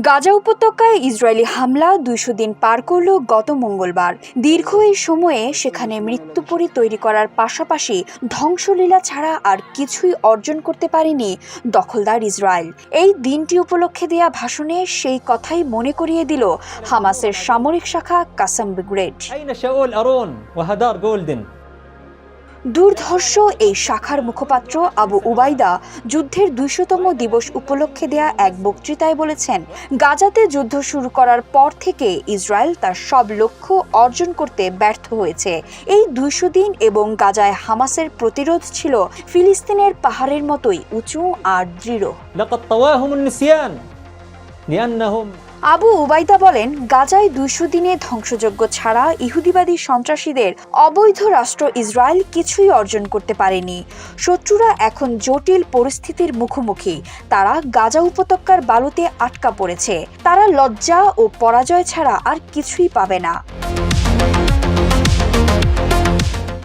গাজা উপত্যকায় ইসরায়েলি হামলা ২০০ দিন পার করল গত মঙ্গলবার। দীর্ঘ এই সময়ে সেখানে মৃত্যুপুরী তৈরি করার পাশাপাশি ধ্বংসলীলা ছাড়া আর কিছুই অর্জন করতে পারেনি দখলদার ইসরায়েল। এই দিনটি উপলক্ষে দেয়া ভাষণে সেই কথাই মনে করিয়ে দিল হামাসের সামরিক শাখা কাসাম ব্রিগেড। দুর্ধর্ষ এই শাখার মুখপাত্র আবু উবাইদা যুদ্ধের ২০০তম দিবস উপলক্ষে দেয়া এক বক্তৃতায় বলেছেন, গাজাতে যুদ্ধ শুরু করার পর থেকে ইসরায়েল তার সব লক্ষ্য অর্জন করতে ব্যর্থ হয়েছে। এই ২০০ দিন এবং গাজায় হামাসের প্রতিরোধ ছিল ফিলিস্তিনের পাহাড়ের মতোই উঁচু আর দৃঢ়। আবু উবাইদা বলেন, গাজায় ২০০ দিনে ধ্বংসযজ্ঞ ছাড়া ইহুদিবাদী সন্ত্রাসীদের অবৈধ রাষ্ট্র ইসরায়েল কিছুই অর্জন করতে পারেনি। শত্রুরা এখন জটিল পরিস্থিতির মুখোমুখি। তারা গাজা উপত্যকার বালুতে আটকা পড়েছে। তারা লজ্জা ও পরাজয় ছাড়া আর কিছুই পাবে না।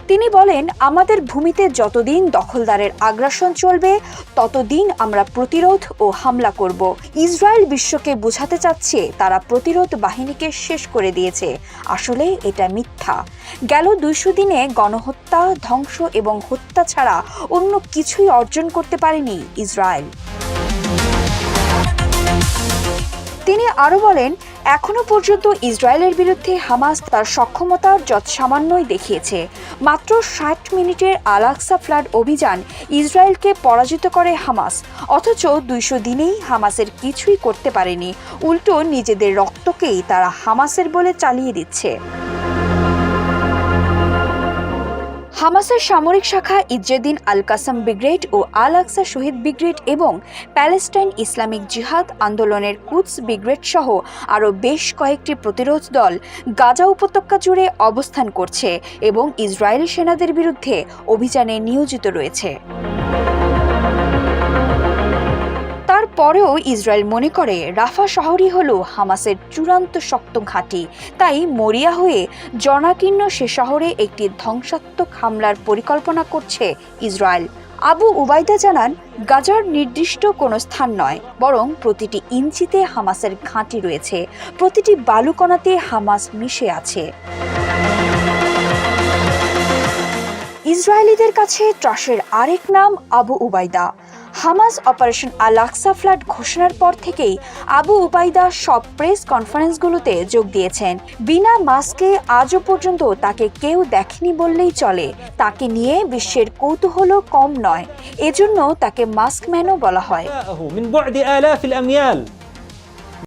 তিনি বলেন, আমাদের ভূমিতে যতদিন দখলদারের আগ্রাসন চলবে ততদিন আমরা প্রতিরোধ ও হামলা করব। ইসরায়েল বিশ্বকে বোঝাতে চাচ্ছে তারা প্রতিরোধ বাহিনীকে শেষ করে দিয়েছে। আসলে এটা মিথ্যা। গেল ২০০ দিনে গণহত্যা, ধ্বংস এবং হত্যা ছাড়া অন্য কিছুই অর্জন করতে পারেনি ইসরায়েল। তিনি আরও বলেন, এখনো পর্যন্ত ইসরায়েলের বিরুদ্ধে হামাস তার সক্ষমতার যৎসামান্যই দেখিয়েছে। মাত্র ৬০ মিনিটের আল-আকসা ফ্লাড অভিযান ইসরায়েলকে পরাজিত করে হামাস। অথচ ২০০ দিনেই হামাসের কিছুই করতে পারেনি। উল্টো নিজেদের রক্তকেই তারা হামাসের বলে চালিয়ে দিচ্ছে। হামাসের সামরিক শাখা ইজ্জেদিন আল কাসাম ব্রিগেড ও আল-আকসা শহীদ ব্রিগেড এবং প্যালেস্টাইন ইসলামিক জিহাদ আন্দোলনের কুদস ব্রিগেড সহ আরও বেশ কয়েকটি প্রতিরোধ দল গাজা উপত্যকা জুড়ে অবস্থান করছে এবং ইসরায়েলি সেনাদের বিরুদ্ধে অভিযানে নিয়োজিত রয়েছে। তারপরেও ইসরায়েল মনে করে রাফা শহরই হল হামাসের চূড়ান্ত শক্ত ঘাঁটি। তাই মরিয়া হয়ে জনাকীর্ণ সে শহরে একটি ধ্বংসাত্মক হামলার পরিকল্পনা করছে ইসরায়েল। আবু উবাইদা জানান, গাজার নির্দিষ্ট কোনো স্থান নয়, বরং প্রতিটি ইঞ্চিতে হামাসের ঘাঁটি রয়েছে। প্রতিটি বালুকণাতে হামাস মিশে আছে। ইসরায়েলিদের কাছে ত্রাসের আরেক নাম Abu Ubaida. Hamas operation Al Aqsa flood ঘোষণার পর থেকেই আবু উবাইদা সব প্রেস কনফারেন্সগুলোতে যোগ দিয়েছেন। বিনা মাস্কে আজও পর্যন্ত তাকে কেউ দেখেনি বললেই চলে। তাকে নিয়ে বিশ্বের কৌতূহলও কম নয়, এজন্য তাকে মাস্কম্যানও বলা হয়।